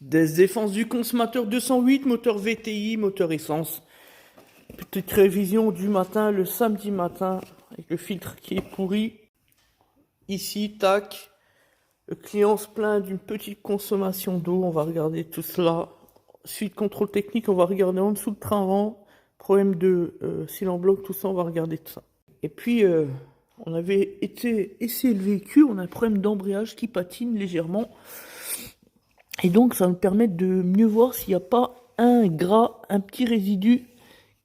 Des défenses du consommateur 208, moteur VTI, moteur essence. Petite révision du matin, le samedi matin, avec le filtre qui est pourri. Ici, tac. Le client se plaint d'une petite consommation d'eau. On va regarder tout cela. Suite contrôle technique, on va regarder en dessous le train avant. Problème de cylindre bloc, tout ça, on va regarder tout ça. Et puis, on avait été essayer le véhicule. On a un problème d'embrayage qui patine légèrement. Et donc, ça va nous permettre de mieux voir s'il n'y a pas un gras, un petit résidu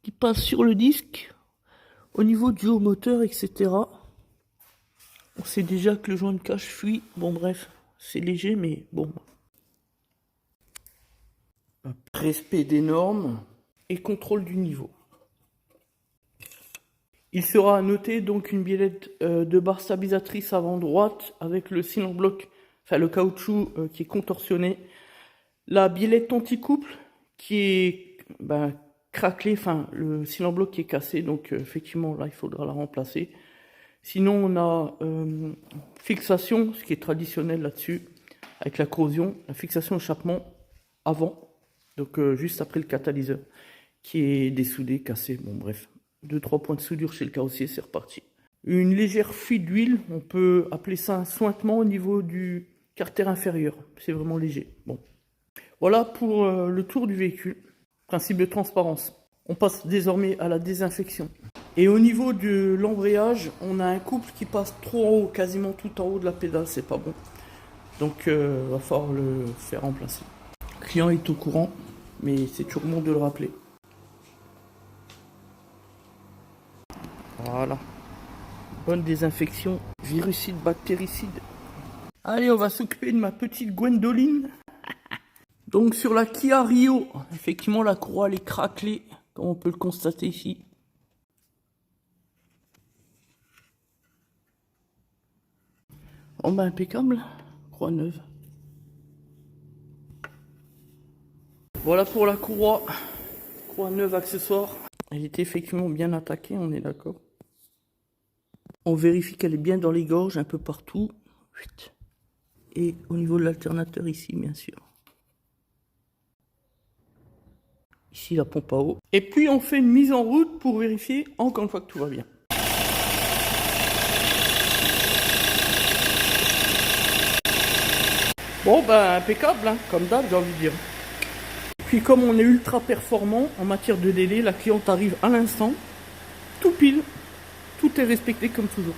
qui passe sur le disque, au niveau du haut moteur, etc. On sait déjà que le joint de cache fuit. Bon, bref, c'est léger, mais bon. Respect des normes et contrôle du niveau. Il sera noté donc une biellette de barre stabilisatrice avant droite avec le cylindre bloc, enfin le caoutchouc qui est contorsionné. La biellette anti-couple qui est craquelée, enfin le cylindre bloc qui est cassé, donc effectivement là il faudra la remplacer. Sinon on a fixation, ce qui est traditionnel là-dessus, avec la corrosion, la fixation échappement avant, donc juste après le catalyseur, qui est dessoudé, cassé, bon bref. 2-3 points de soudure chez le carrossier, c'est reparti. Une légère fuite d'huile, on peut appeler ça un sointement au niveau du carter inférieur. C'est vraiment léger. Bon. Voilà pour le tour du véhicule. Principe de transparence. On passe désormais à la désinfection. Et au niveau de l'embrayage, on a un couple qui passe trop en haut, quasiment tout en haut de la pédale, c'est pas bon. Donc va falloir le faire remplacer. Le client est au courant, mais c'est toujours bon de le rappeler. Voilà. Bonne désinfection, virucide, bactéricide. Allez, on va s'occuper de ma petite Gwendoline. Donc sur la Kia Rio, effectivement la courroie elle est craquelée, comme on peut le constater ici. Oh ben impeccable, croix neuve. Voilà pour la courroie, croix neuve accessoire. Elle était effectivement bien attaquée, on est d'accord. On vérifie qu'elle est bien dans les gorges, un peu partout. Et au niveau de l'alternateur ici, bien sûr. Ici, la pompe à eau. Et puis, on fait une mise en route pour vérifier, encore une fois, que tout va bien. Bon, ben, impeccable, hein, comme d'hab, j'ai envie de dire. Puis, comme on est ultra performant en matière de délai, la cliente arrive à l'instant, tout pile. Tout est respecté comme toujours.